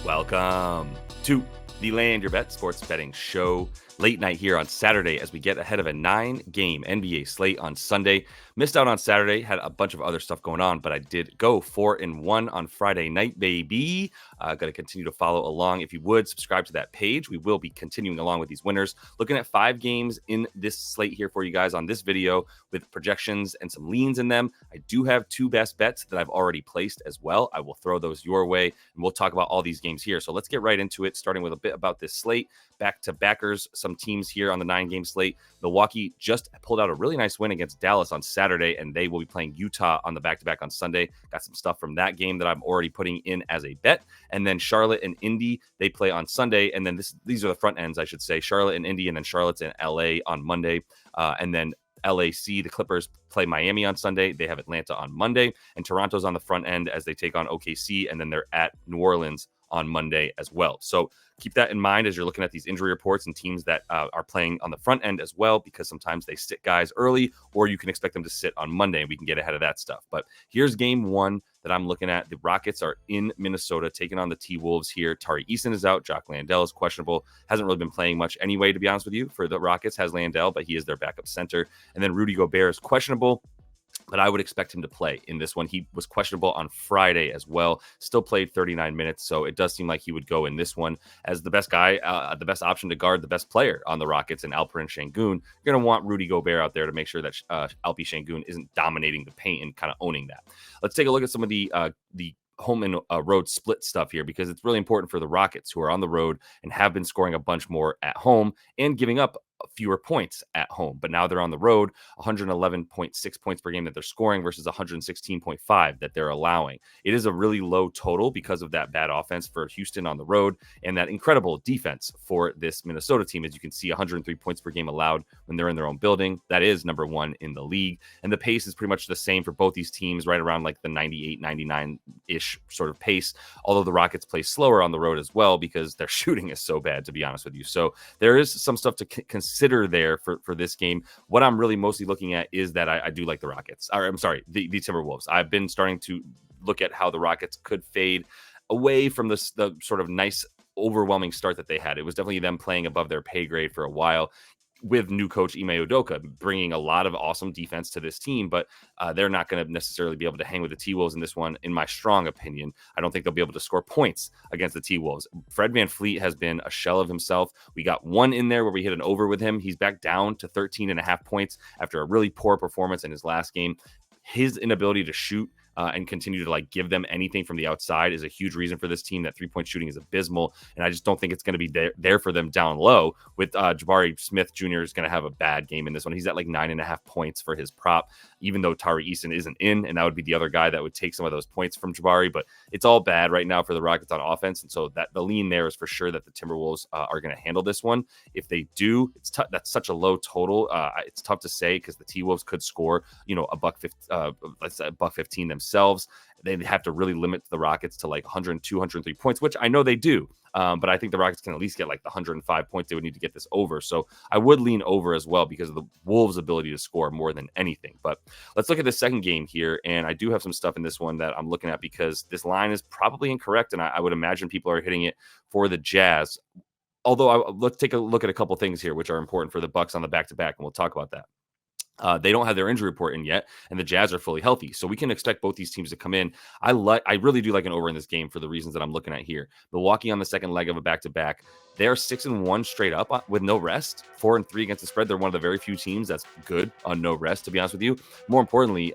Welcome to the Land Your Bet Sports Betting Show. Late night here on Saturday as we get ahead of a 9-game NBA slate on Sunday. Missed out on Saturday, had a bunch of other stuff going on, but I did go 4-1 on Friday night, baby. Got to continue to follow along. If you would, subscribe to that page. We will be continuing along with these winners. Looking at 5 games in this slate here for you guys on this video with projections and some leans in them. I do have 2 best bets that I've already placed as well. I will throw those your way, and we'll talk about all these games here. So let's get right into it, starting with a bit about this slate. Back to backers, some teams here on the 9-game slate. Milwaukee just pulled out a really nice win against Dallas on Saturday, and they will be playing Utah on the back-to-back on Sunday. Got some stuff from that game that I'm already putting in as a bet. And then Charlotte and Indy, they play on Sunday. And then these are the front ends, I should say. Charlotte and Indy, and then Charlotte's in LA on Monday. And then LAC, the Clippers, play Miami on Sunday. They have Atlanta on Monday. And Toronto's on the front end as they take on OKC. And then they're at New Orleans on Monday as well. So keep that in mind as you're looking at these injury reports and teams that are playing on the front end as well, because sometimes they sit guys early, or you can expect them to sit on Monday, and we can get ahead of that stuff. But here's game 1 that I'm looking at. The Rockets are in Minnesota taking on the T-Wolves here. Tari Eason is out. Jock Landale is questionable. Hasn't really been playing much anyway, to be honest with you, for the Rockets. Has Landale, but he is their backup center. And then Rudy Gobert is questionable, but I would expect him to play in this one. He was questionable on Friday as well. Still played 39 minutes, so it does seem like he would go in this one as the best guy, the best option to guard the best player on the Rockets and Alperen Şengün. You're going to want Rudy Gobert out there to make sure that Alpi Şengün isn't dominating the paint and kind of owning that. Let's take a look at some of the home and road split stuff here, because it's really important for the Rockets, who are on the road and have been scoring a bunch more at home and giving up fewer points at home. But now they're on the road, 111.6 points per game that they're scoring versus 116.5 that they're allowing. It is a really low total because of that bad offense for Houston on the road and that incredible defense for this Minnesota team. As you can see, 103 points per game allowed when they're in their own building. That is number 1 in the league. And the pace is pretty much the same for both these teams, right around like the 98, 99-ish sort of pace. Although the Rockets play slower on the road as well because their shooting is so bad, to be honest with you. So there is some stuff to consider there for this game. What I'm really mostly looking at is that I do like the Rockets. Or I'm sorry, the Timberwolves. I've been starting to look at how the Rockets could fade away from the sort of nice, overwhelming start that they had. It was definitely them playing above their pay grade for a while, with new coach Ime Udoka bringing a lot of awesome defense to this team, but they're not going to necessarily be able to hang with the T-Wolves in this one, in my strong opinion. I don't think they'll be able to score points against the T-Wolves. Fred VanVleet has been a shell of himself. We got one in there where we hit an over with him. He's back down to 13.5 points after a really poor performance in his last game. His inability to shoot and continue to like give them anything from the outside is a huge reason for this team. That 3-point shooting is abysmal, and I just don't think it's going to be there for them down low. With Jabari Smith Jr. is going to have a bad game in this one. He's at like 9.5 points for his prop, even though Tari Eason isn't in, and that would be the other guy that would take some of those points from Jabari. But it's all bad right now for the Rockets on offense, and so that the lean there is for sure that the Timberwolves are going to handle this one. If they do, that's such a low total. It's tough to say because the T-Wolves could score, let's say $115 themselves. They'd have to really limit the Rockets to like 102, 103 points, which I know they do. But I think the Rockets can at least get like the 105 points they would need to get this over. So I would lean over as well because of the Wolves' ability to score more than anything. But let's look at the second game here. And I do have some stuff in this one that I'm looking at because this line is probably incorrect. And I would imagine people are hitting it for the Jazz. Although let's take a look at a couple things here, which are important for the Bucks on the back-to-back, and we'll talk about that. They don't have their injury report in yet, and the Jazz are fully healthy. So we can expect both these teams to come in. I really do like an over in this game for the reasons that I'm looking at here. Milwaukee on the second leg of a back-to-back. They're 6-1 straight up with no rest, 4-3 against the spread. They're one of the very few teams that's good on no rest, to be honest with you. More importantly,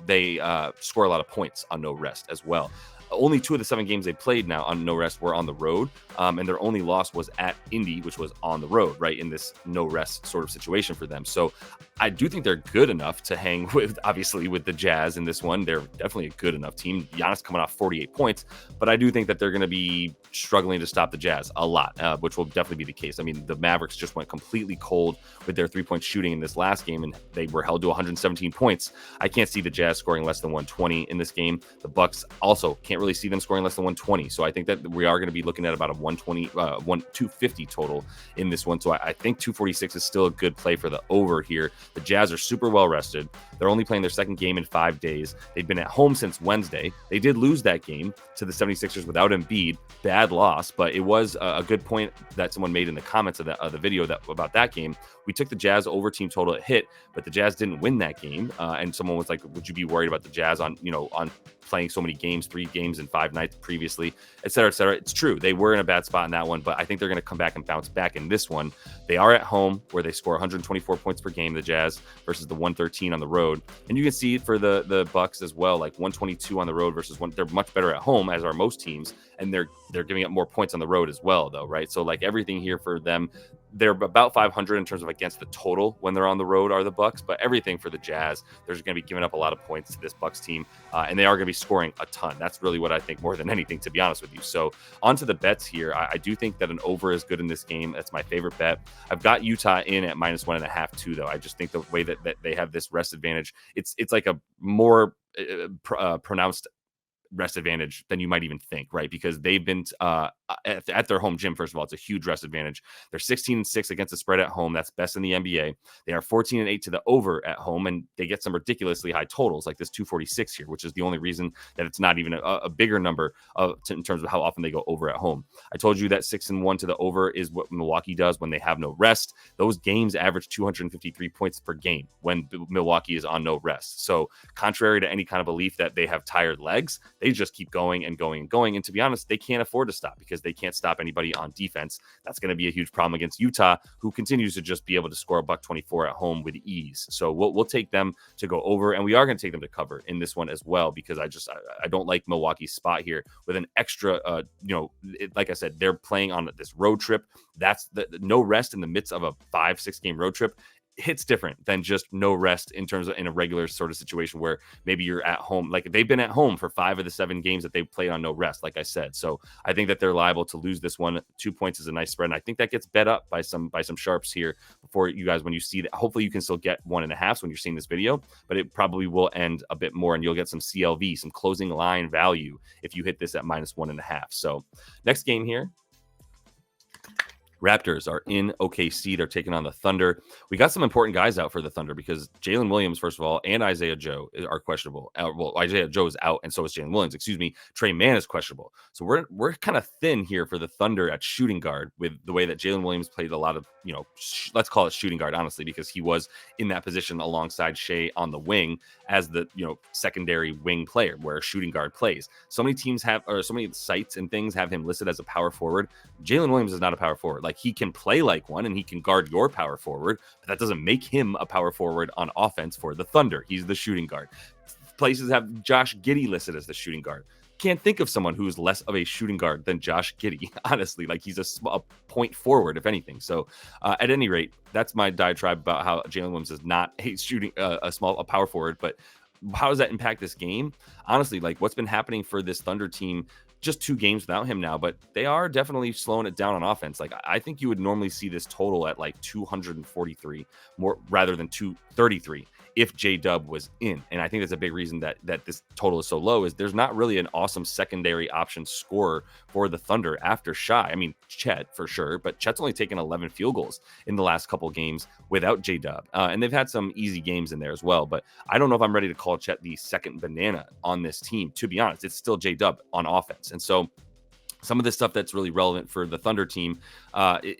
they score a lot of points on no rest as well. Only 2 of the 7 games they played now on no rest were on the road, and their only loss was at Indy, which was on the road, right, in this no rest sort of situation for them. So I do think they're good enough to hang with, obviously, with the Jazz in this one. They're definitely a good enough team. Giannis coming off 48 points, but I do think that they're going to be struggling to stop the Jazz a lot, which will definitely be the case. I mean, the Mavericks just went completely cold with their 3-point shooting in this last game, and they were held to 117 points. I can't see the Jazz scoring less than 120 in this game. The Bucks also can't can't really see them scoring less than 120. So I think that we are going to be looking at about a 250 total in this one. So I think 246 is still a good play for the over here. The Jazz are super well rested. They're only playing their second game in 5 days. They've been at home since Wednesday. They did lose that game to the 76ers without Embiid. Bad loss, but it was a good point that someone made in the comments of the video about that game. We took the Jazz over team total at hit, but the Jazz didn't win that game. And someone was like, would you be worried about the Jazz on playing so many games, 3 games in 5 nights previously, et cetera, et cetera? It's true. They were in a bad spot in that one, but I think they're going to come back and bounce back in this one. They are at home where they score 124 points per game, the Jazz, versus the 113 on the road. And you can see it for the Bucks as well, like 122 on the road versus they're much better at home, as are most teams. And they're giving up more points on the road as well, though, right? So like everything here for them, they're about 500 in terms of against the total when they're on the road are the Bucks, but everything for the Jazz, they're going to be giving up a lot of points to this Bucks team, and they are going to be scoring a ton. That's really what I think more than anything, to be honest with you. So on to the bets here. I do think that an over is good in this game. That's my favorite bet. I've got Utah in at -1.5 too, though. I just think the way that they have this rest advantage, it's like a more pronounced rest advantage than you might even think, right? Because they've been at their home gym. First of all, it's a huge rest advantage. They're 16-6 against the spread at home. That's best in the NBA. They are 14-8 to the over at home, and they get some ridiculously high totals like this 246 here, which is the only reason that it's not even a bigger number in terms of how often they go over at home. I told you that 6-1 to the over is what Milwaukee does when they have no rest. Those games average 253 points per game when Milwaukee is on no rest. So contrary to any kind of belief that they have tired legs, they just keep going and going and going. And to be honest, they can't afford to stop because they can't stop anybody on defense. That's going to be a huge problem against Utah, who continues to just be able to score $124 at home with ease. So we'll take them to go over, and we are going to take them to cover in this one as well, because I don't like Milwaukee's spot here with an extra, like I said, they're playing on this road trip. That's the no rest in the midst of a 5-6 game road trip. Hits different than just no rest in terms of in a regular sort of situation where maybe you're at home. Like they've been at home for 5 of the 7 games that they've played on no rest, like I said. So I think that they're liable to lose this one. 2 points is a nice spread. And I think that gets bet up by some sharps here before you guys, when you see that. Hopefully you can still get 1.5 when you're seeing this video, but it probably will end a bit more and you'll get some CLV, some closing line value if you hit this at -1.5. So next game here, Raptors are in OKC. They're taking on the Thunder. We got some important guys out for the Thunder because Jalen Williams, first of all, and Isaiah Joe are questionable. Well, Isaiah Joe is out, and so is Jalen Williams. Excuse me. Trey Mann is questionable. So we're kind of thin here for the Thunder at shooting guard with the way that Jalen Williams played a lot of, let's call it shooting guard, honestly, because he was in that position alongside Shea on the wing as the, secondary wing player where a shooting guard plays. So many teams so many sites and things have him listed as a power forward. Jalen Williams is not a power forward. Like, he can play like one and he can guard your power forward, but that doesn't make him a power forward on offense for the Thunder. He's the shooting guard. Places have Josh Giddey listed as the shooting guard. Can't think of someone who's less of a shooting guard than Josh Giddey, honestly. Like, he's a point forward, if anything. So at any rate, that's my diatribe about how Jalen Williams is not a power forward. But how does that impact this game? Honestly, like, what's been happening for this Thunder team, just 2 games without him now, but they are definitely slowing it down on offense. Like, I think you would normally see this total at like 243 more rather than 233 if J-Dub was in. And I think that's a big reason that this total is so low, is there's not really an awesome secondary option scorer for the Thunder after Shai. I mean, Chet for sure, but Chet's only taken 11 field goals in the last couple games without J-Dub. And they've had some easy games in there as well, but I don't know if I'm ready to call Chet the second banana on this team. To be honest, it's still J-Dub on offense. And so some of the stuff that's really relevant for the Thunder team,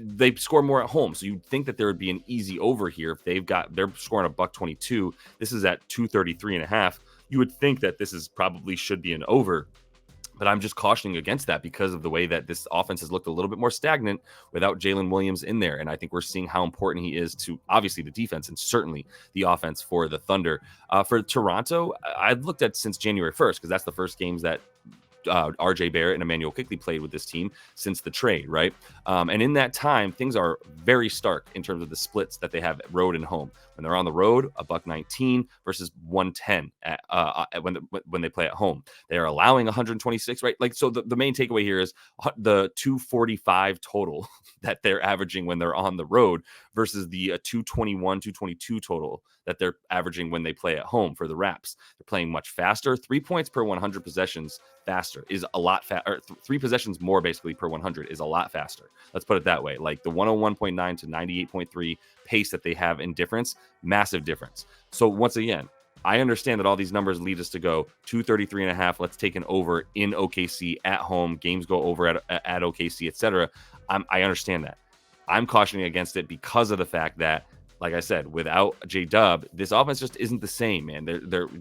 they score more at home. So you'd think that there would be an easy over here if they're scoring $122. This is at 233.5. You would think that this probably should be an over, but I'm just cautioning against that because of the way that this offense has looked a little bit more stagnant without Jalen Williams in there. And I think we're seeing how important he is to obviously the defense and certainly the offense for the Thunder. For Toronto, I've looked at since January 1st, because that's the first games that RJ Barrett and Emmanuel Quickley played with this team since the trade, right? And in that time, things are very stark in terms of the splits that they have road and home. When they're on the road, a buck 19 versus 110 when they play at home. They are allowing 126, right? Like, so the main takeaway here is the 245 total that they're averaging when they're on the road versus the 221, 222 total that they're averaging when they play at home for the Raps. They're playing much faster. 3 points per 100 possessions faster is a lot faster. 3 possessions more basically per 100 is a lot faster. Let's put it that way. Like the 101.9 to 98.3 pace that they have in difference, massive difference. So once again, I understand that all these numbers lead us to go 233.5. Let's take an over in OKC at home. Games go over at OKC, etc. I understand that. I'm cautioning against it because of the fact that, like I said, without J-Dub, this offense just isn't the same, man.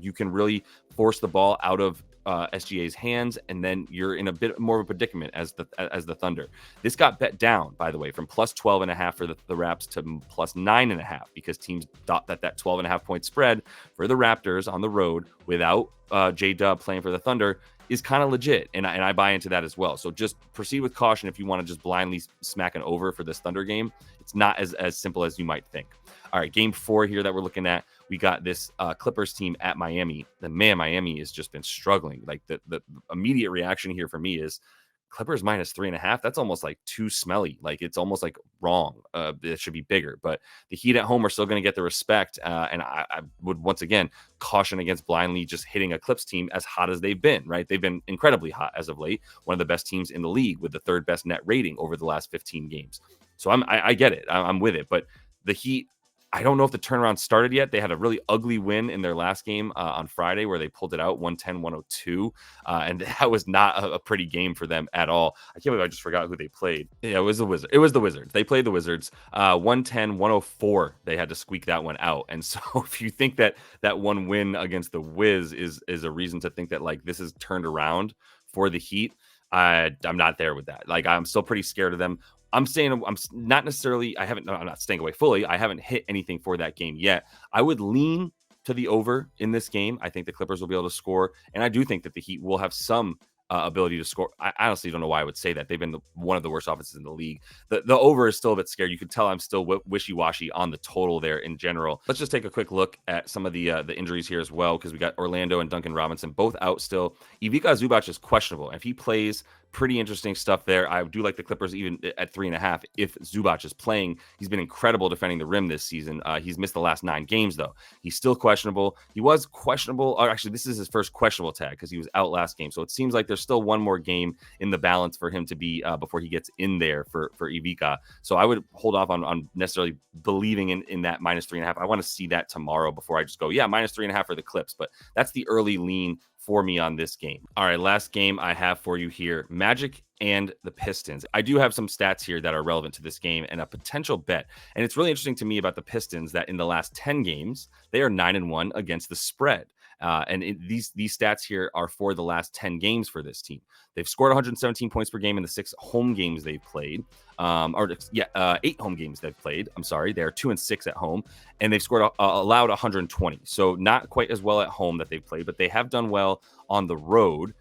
You can really force the ball out of SGA's hands, and then you're in a bit more of a predicament as the Thunder. This got bet down, by the way, from plus 12.5 for the Raps to plus 9.5 because teams thought that 12.5 point spread for the Raptors on the road without J-Dub playing for the Thunder is kind of legit, and I buy into that as well. So just proceed with caution if you want to just blindly smack an over for this Thunder game. It's not as simple as you might think. All right, game 4 here that we're looking at. We got this Clippers team at Miami. The man, Miami has just been struggling. Like the immediate reaction here for me is Clippers minus 3.5. That's almost like too smelly. Like it's almost like wrong. It should be bigger. But the Heat at home are still going to get the respect. And I would once again caution against blindly just hitting a Clips team as hot as they've been. Right? They've been incredibly hot as of late. One of the best teams in the league with the 3rd best net rating over the last 15 games. So I get it. I'm with it. But the Heat, I don't know if the turnaround started yet. They had a really ugly win in their last game on Friday where they pulled it out 110-102. And that was not a pretty game for them at all. I can't believe I just forgot who they played. Yeah, it was the Wizards. It was the Wizards. They played the Wizards 110-104. They had to squeak that one out. And so if you think that one win against the Wiz is a reason to think that like this is turned around for the Heat, I'm not there with that. Like I'm still pretty scared of them. I'm not staying away fully. I haven't hit anything for that game yet. I would lean to the over in this game. I think the Clippers will be able to score. And I do think that the Heat will have some ability to score. I honestly don't know why I would say that. They've been one of the worst offenses in the league. The over is still a bit scared. You could tell I'm still wishy-washy on the total there in general. Let's just take a quick look at some of the injuries here as well, because we got Orlando and Duncan Robinson both out still. Ivica Zubac is questionable. If he plays, pretty interesting stuff there. I do like the Clippers even at 3.5 if Zubac is playing. He's been incredible defending the rim this season. He's missed the last 9 games, though. He's still questionable. He was questionable. Or actually, this is his first questionable tag because he was out last game. So it seems like there's still one more game in the balance for him to be before he gets in there for Ivica. So I would hold off on necessarily believing in that minus 3.5. I want to see that tomorrow before I just go, yeah, minus 3.5 for the Clips. But that's the early lean for me on this game. All right, last game I have for you here, Magic and the Pistons. I do have some stats here that are relevant to this game and a potential bet. And it's really interesting to me about the Pistons that in the last 10 games, they are 9-1 against the spread. These stats here are for the last 10 games for this team. They've scored 117 points per game in the 6 home games they've played. 8 home games they've played. I'm sorry. They're 2-6 at home, and they've scored allowed 120. So not quite as well at home that they've played, but they have done well on the road,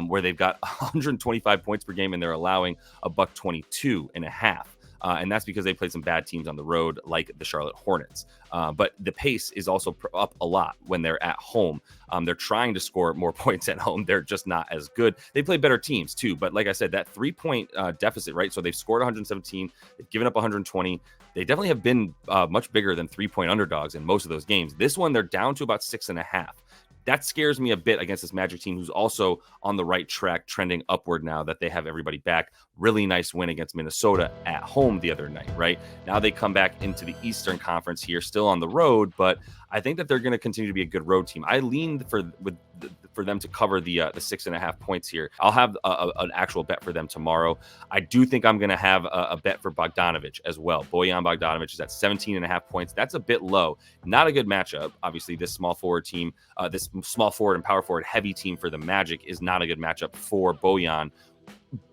where they've got 125 points per game and they're allowing $122.5. And that's because they played some bad teams on the road, like the Charlotte Hornets. But the pace is also up a lot when they're at home. They're trying to score more points at home. They're just not as good. They play better teams too. But like I said, that 3-point deficit, right? So they've scored 117. They've given up 120. They definitely have been much bigger than 3-point underdogs in most of those games. This one, they're down to about 6.5. That scares me a bit against this Magic team, who's also on the right track, trending upward now that they have everybody back. Really nice win against Minnesota at home the other night, right? Now they come back into the Eastern Conference here, still on the road, but I think that they're going to continue to be a good road team. I leaned for them to cover the 6.5 points here. I'll have an actual bet for them tomorrow. I do think I'm going to have a bet for Bogdanovic as well. Bojan Bogdanovic is at 17.5 points. That's a bit low. Not a good matchup. Obviously, this small forward team, this small forward and power forward heavy team for the Magic is not a good matchup for Bojan.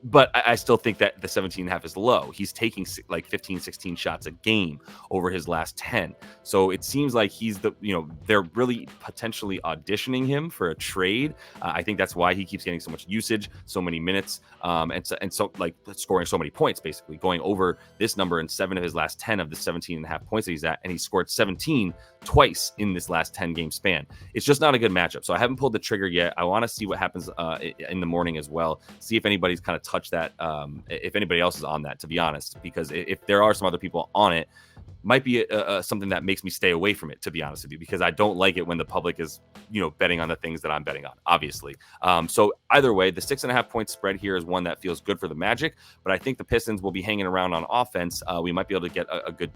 but I still think that the 17.5 is low. He's taking like 15, 16 shots a game over his last 10. So it seems like he's they're really potentially auditioning him for a trade. I think that's why he keeps getting so much usage, so many minutes, and so like scoring so many points, basically going over this number in 7 of his last 10 of the 17.5 points that he's at. And he scored 17 twice in this last 10 game span. It's just not a good matchup. So I haven't pulled the trigger yet. I want to see what happens in the morning as well. See if anybody's kind of touched that, if anybody else is on that, to be honest, because if there are some other people on it, might be something that makes me stay away from it, to be honest with you, because I don't like it when the public is, betting on the things that I'm betting on, obviously. So either way, the 6.5 point spread here is one that feels good for the Magic, but I think the Pistons will be hanging around on offense. We might be able to get a good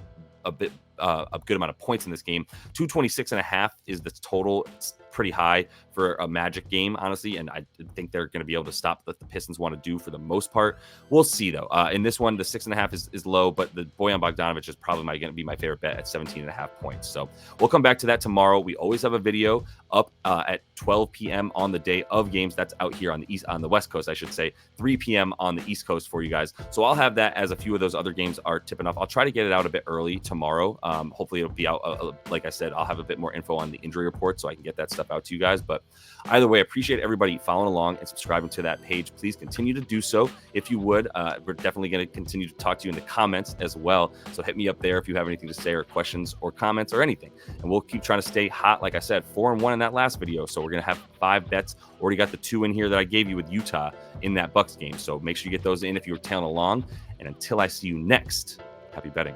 amount of points in this game. 226.5 is the total. It's pretty high for a Magic game, honestly, and I think they're going to be able to stop what the Pistons want to do for the most part. We'll see, though. In this one, the 6.5 is low, but the Bojan Bogdanovic is probably going to be my favorite bet at 17.5 points. So we'll come back to that tomorrow. We always have a video up at 12 p.m. on the day of games. That's out here on the West Coast, I should say, 3 p.m. on the East Coast for you guys. So I'll have that as a few of those other games are tipping off. I'll try to get it out a bit early tomorrow. Hopefully it'll be out. Like I said, I'll have a bit more info on the injury report so I can get that stuff out to you guys. But either way, I appreciate everybody following along and subscribing to that page. Please continue to do so if you would. We're definitely going to continue to talk to you in the comments as well. So hit me up there if you have anything to say or questions or comments or anything. And we'll keep trying to stay hot. Like I said, 4-1 in that last video. So we're going to have 5 bets. Already got the 2 in here that I gave you with Utah in that Bucks game. So make sure you get those in if you were tailing along. And until I see you next, happy betting.